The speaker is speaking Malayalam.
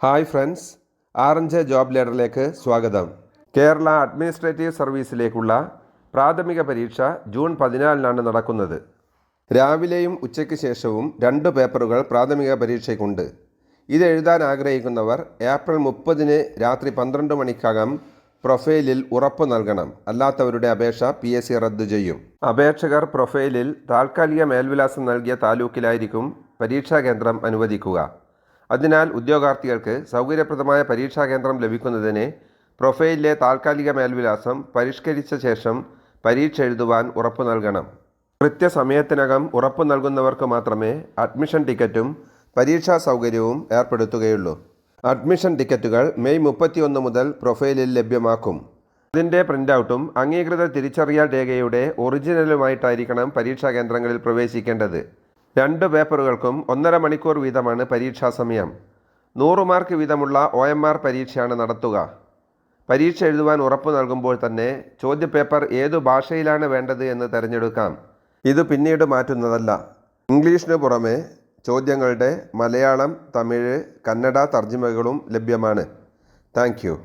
ഹായ് ഫ്രണ്ട്സ്, ആർ&ജെ ജോബ് ലേഡറിലേക്ക് സ്വാഗതം. കേരള അഡ്മിനിസ്ട്രേറ്റീവ് സർവീസിലേക്കുള്ള പ്രാഥമിക പരീക്ഷ ജൂൺ 14-നാണ് നടക്കുന്നത്. രാവിലെയും ഉച്ചയ്ക്ക് ശേഷവും 2 പേപ്പറുകൾ പ്രാഥമിക പരീക്ഷയ്ക്കുണ്ട്. ഇത് എഴുതാൻ ആഗ്രഹിക്കുന്നവർ ഏപ്രിൽ 30-ന് രാത്രി 12 മണിക്കകം പ്രൊഫൈലിൽ ഉറപ്പ് നൽകണം. അല്ലാത്തവരുടെ അപേക്ഷ PSC റദ്ദു ചെയ്യും. അപേക്ഷകർ പ്രൊഫൈലിൽ താൽക്കാലിക മേൽവിലാസം നൽകിയ താലൂക്കിലായിരിക്കും പരീക്ഷാ കേന്ദ്രം അനുവദിക്കുക. അതിനാൽ ഉദ്യോഗാർത്ഥികൾക്ക് സൗകര്യപ്രദമായ പരീക്ഷാ കേന്ദ്രം ലഭിക്കുന്നതിന് പ്രൊഫൈലിലെ താൽക്കാലിക മേൽവിലാസം പരിഷ്കരിച്ച ശേഷം പരീക്ഷ എഴുതുവാൻ ഉറപ്പ് നൽകണം. കൃത്യസമയത്തിനകം ഉറപ്പ് നൽകുന്നവർക്ക് മാത്രമേ അഡ്മിഷൻ ടിക്കറ്റും പരീക്ഷാ സൗകര്യവും ഏർപ്പെടുത്തുകയുള്ളൂ. അഡ്മിഷൻ ടിക്കറ്റുകൾ മെയ് 31 മുതൽ പ്രൊഫൈലിൽ ലഭ്യമാക്കും. അതിൻ്റെ പ്രിൻ്റൗട്ടും അംഗീകൃത തിരിച്ചറിയൽ രേഖയുടെ ഒറിജിനലുമായിട്ടായിരിക്കണം പരീക്ഷാ കേന്ദ്രങ്ങളിൽ പ്രവേശിക്കേണ്ടത്. 2 പേപ്പറുകൾക്കും 1.5 മണിക്കൂർ വീതമാണ് പരീക്ഷാ സമയം. 100 മാർക്ക് വീതമുള്ള OMR പരീക്ഷയാണ് നടത്തുക. പരീക്ഷ എഴുതുവാൻ ഉറപ്പ് നൽകുമ്പോൾ തന്നെ ചോദ്യപേപ്പർ ഏതു ഭാഷയിലാണ് വേണ്ടത് എന്ന് തിരഞ്ഞെടുക്കാം. ഇത് പിന്നീട് മാറ്റുന്നതല്ല. ഇംഗ്ലീഷിന് പുറമെ ചോദ്യങ്ങളുടെ മലയാളം, തമിഴ്, കന്നഡ തർജ്ജിമകളും ലഭ്യമാണ്. Thank you.